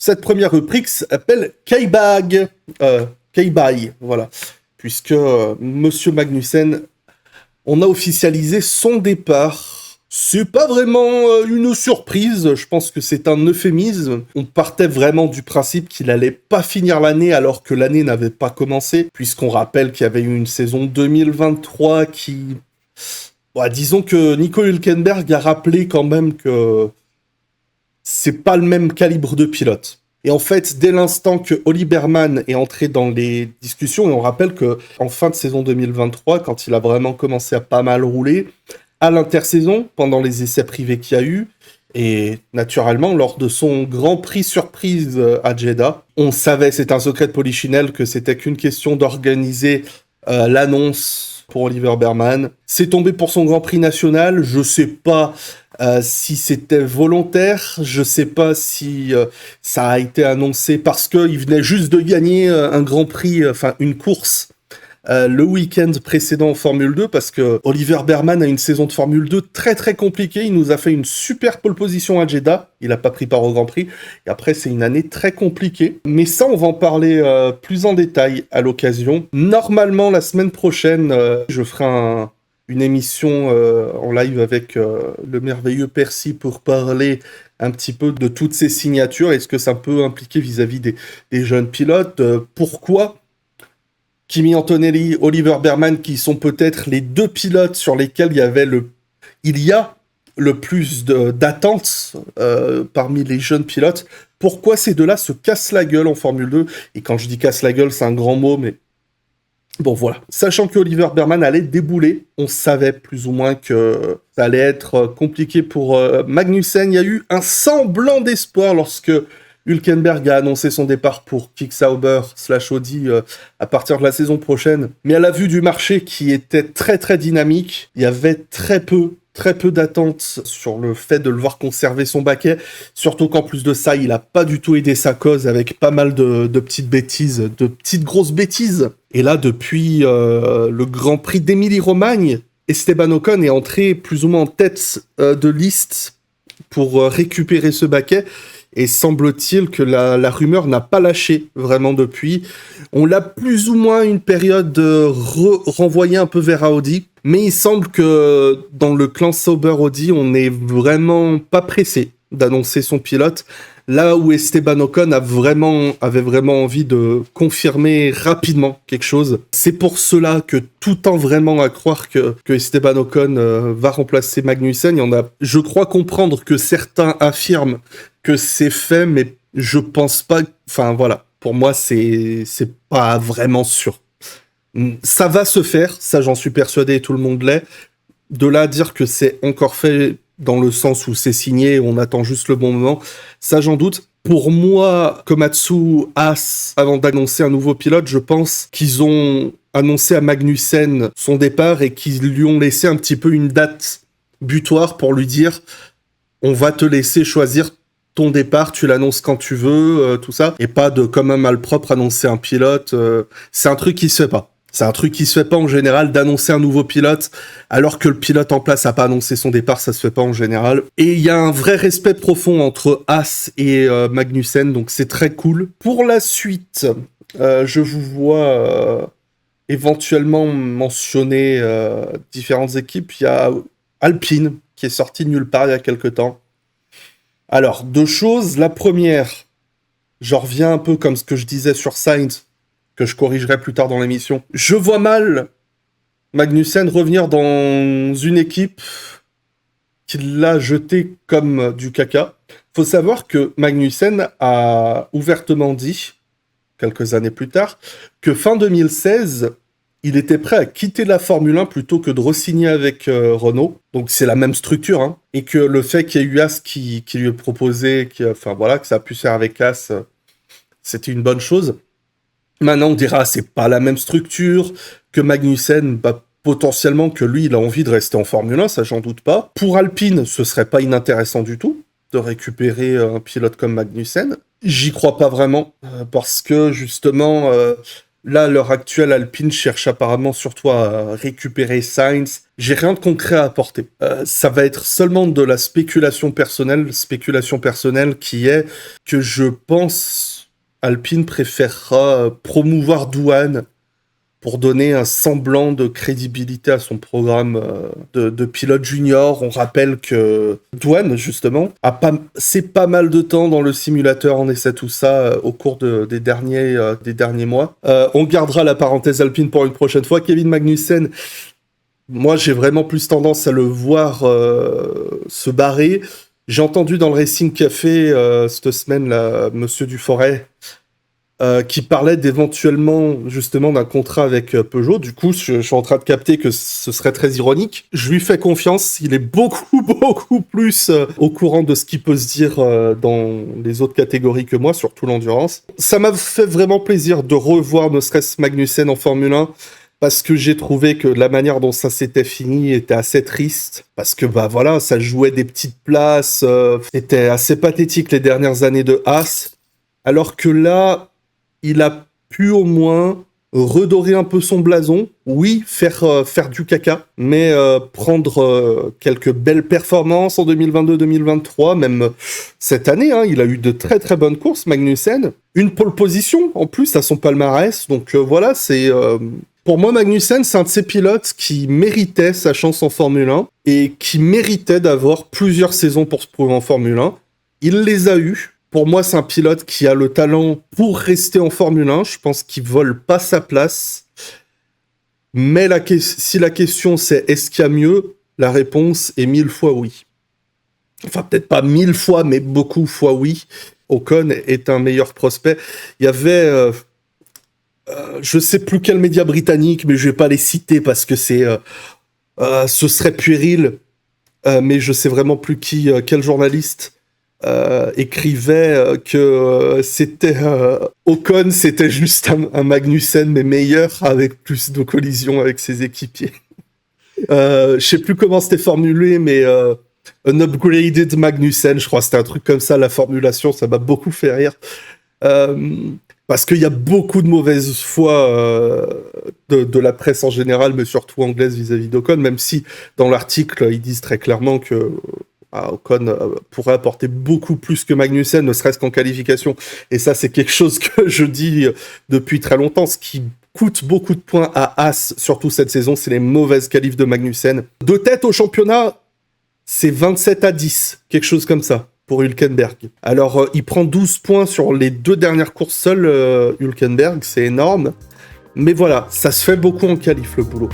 Cette première rubrique s'appelle K-Bag. K-Bye, voilà. Puisque Monsieur Magnussen, on a officialisé son départ. C'est pas vraiment une surprise, je pense que c'est un euphémisme. On partait vraiment du principe qu'il allait pas finir l'année alors que l'année n'avait pas commencé, puisqu'on rappelle qu'il y avait eu une saison 2023 qui... Bon, disons que Nico Hülkenberg a rappelé quand même que c'est pas le même calibre de pilote. Et en fait, dès l'instant que Oli Berman est entré dans les discussions, et on rappelle que en fin de saison 2023, quand il a vraiment commencé à pas mal rouler, à l'intersaison, pendant les essais privés qu'il y a eu, et naturellement, lors de son Grand Prix surprise à Jeddah, on savait, c'est un secret de Polichinelle, que c'était qu'une question d'organiser l'annonce pour Oliver Berman. C'est tombé pour son Grand Prix national, je sais pas si c'était volontaire, je sais pas si ça a été annoncé parce qu'il venait juste de gagner un Grand Prix, enfin une course, le week-end précédent en Formule 2, parce que Oliver Berman a une saison de Formule 2 très très compliquée. Il nous a fait une super pole position à Jeddah, il a pas pris part au Grand Prix, et après c'est une année très compliquée. Mais ça, on va en parler plus en détail à l'occasion. Normalement, la semaine prochaine, je ferai une émission en live avec le merveilleux Percy pour parler un petit peu de toutes ces signatures. Est-ce que ça peut impliquer vis-à-vis des jeunes pilotes pourquoi Kimi Antonelli, Oliver Berman, qui sont peut-être les deux pilotes sur lesquels il y a le plus d'attentes parmi les jeunes pilotes. Pourquoi ces deux-là se cassent la gueule en Formule 2 ? Et quand je dis casse la gueule, c'est un grand mot, mais bon, voilà. Sachant que Oliver Berman allait débouler, on savait plus ou moins que ça allait être compliqué pour Magnussen. Il y a eu un semblant d'espoir lorsque Hülkenberg a annoncé son départ pour Kick-Sauber/Audi à partir de la saison prochaine. Mais à la vue du marché qui était très très dynamique, il y avait très peu d'attentes sur le fait de le voir conserver son baquet. Surtout qu'en plus de ça, il a pas du tout aidé sa cause avec pas mal de petites bêtises, de petites grosses bêtises. Et là, depuis le Grand Prix d'Émilie-Romagne, Esteban Ocon est entré plus ou moins en tête de liste pour récupérer ce baquet. Et semble-t-il que la rumeur n'a pas lâché vraiment depuis. On l'a plus ou moins une période renvoyée un peu vers Audi. Mais il semble que dans le clan Sauber Audi, on n'est vraiment pas pressé d'annoncer son pilote. Là où Esteban Ocon avait vraiment envie de confirmer rapidement quelque chose. C'est pour cela que tout tend vraiment à croire que Esteban Ocon va remplacer Magnussen. Je crois comprendre que certains affirment que c'est fait, mais je pense pas... Enfin, voilà. Pour moi, c'est pas vraiment sûr. Ça va se faire, ça j'en suis persuadé, tout le monde l'est. De là à dire que c'est encore fait dans le sens où c'est signé, on attend juste le bon moment, ça j'en doute. Pour moi, Komatsu, Haas, avant d'annoncer un nouveau pilote, je pense qu'ils ont annoncé à Magnussen son départ et qu'ils lui ont laissé un petit peu une date butoir pour lui dire « On va te laisser choisir ton départ, tu l'annonces quand tu veux, tout ça. » Et pas de, comme un malpropre, annoncer un pilote. C'est un truc qui se fait pas. C'est un truc qui se fait pas en général d'annoncer un nouveau pilote alors que le pilote en place a pas annoncé son départ, ça se fait pas en général. Et il y a un vrai respect profond entre Haas et Magnussen, donc c'est très cool. Pour la suite, je vous vois éventuellement mentionner différentes équipes. Il y a Alpine qui est sorti de nulle part il y a quelque temps. Alors, deux choses. La première, je reviens un peu comme ce que je disais sur Sainz, que je corrigerai plus tard dans l'émission. Je vois mal Magnussen revenir dans une équipe qui l'a jeté comme du caca. Faut savoir que Magnussen a ouvertement dit, quelques années plus tard, que fin 2016, il était prêt à quitter la Formule 1 plutôt que de re-signer avec Renault. Donc c'est la même structure, hein. Et que le fait qu'il y ait eu Haas qui lui ait proposé, que ça a pu se faire avec Haas, c'était une bonne chose. Maintenant, on dira, c'est pas la même structure, que Magnussen, potentiellement que lui, il a envie de rester en Formule 1, ça j'en doute pas. Pour Alpine, ce serait pas inintéressant du tout de récupérer un pilote comme Magnussen. J'y crois pas vraiment, parce que justement, Là, à l'heure actuelle, Alpine cherche apparemment surtout à récupérer Sainz. J'ai rien de concret à apporter. Ça va être seulement de la spéculation personnelle qui est que je pense Alpine préférera promouvoir Douane pour donner un semblant de crédibilité à son programme de pilote junior. On rappelle que Douane, justement, c'est pas mal de temps dans le simulateur en essai tout ça au cours des derniers mois. On gardera la parenthèse Alpine pour une prochaine fois. Kevin Magnussen, moi j'ai vraiment plus tendance à le voir se barrer. J'ai entendu dans le Racing Café cette semaine, là, Monsieur Duforêt, qui parlait d'éventuellement justement d'un contrat avec Peugeot. Du coup, je suis en train de capter que ce serait très ironique. Je lui fais confiance, il est beaucoup plus au courant de ce qui peut se dire dans les autres catégories que moi, surtout l'endurance. Ça m'a fait vraiment plaisir de revoir ne serait-ce Magnussen en Formule 1, parce que j'ai trouvé que la manière dont ça s'était fini était assez triste, parce que bah voilà, ça jouait des petites places, c'était assez pathétique les dernières années de Haas, alors que là, il a pu au moins redorer un peu son blason. Oui, faire du caca, mais prendre quelques belles performances en 2022-2023, même cette année. Hein, il a eu de très très bonnes courses, Magnussen. Une pole position, en plus, à son palmarès. Donc voilà, c'est... Pour moi, Magnussen, c'est un de ces pilotes qui méritait sa chance en Formule 1 et qui méritait d'avoir plusieurs saisons pour se prouver en Formule 1. Il les a eues. Pour moi, c'est un pilote qui a le talent pour rester en Formule 1. Je pense qu'il vole pas sa place. Mais si la question c'est est-ce qu'il y a mieux, la réponse est 1000 fois oui. Enfin, peut-être pas 1000 fois, mais beaucoup fois oui. Ocon est un meilleur prospect. Il y avait... je sais plus quel média britannique, mais je vais pas les citer parce que ce serait puéril. Mais je sais vraiment plus quel journaliste écrivait que c'était Ocon, c'était juste un Magnussen mais meilleur avec plus de collisions avec ses équipiers. Je sais plus comment c'était formulé, mais un upgraded Magnussen, je crois, c'était un truc comme ça. La formulation, ça m'a beaucoup fait rire. Parce qu'il y a beaucoup de mauvaise foi de la presse en général, mais surtout anglaise vis-à-vis d'Ocon, même si dans l'article, ils disent très clairement que Ocon pourrait apporter beaucoup plus que Magnussen, ne serait-ce qu'en qualification. Et ça, c'est quelque chose que je dis depuis très longtemps. Ce qui coûte beaucoup de points à Haas, surtout cette saison, c'est les mauvaises qualifs de Magnussen. De tête au championnat, c'est 27-10, quelque chose comme ça, pour Hülkenberg. Alors, il prend 12 points sur les 2 dernières courses seules, Hülkenberg, c'est énorme. Mais voilà, ça se fait beaucoup en qualif, le boulot.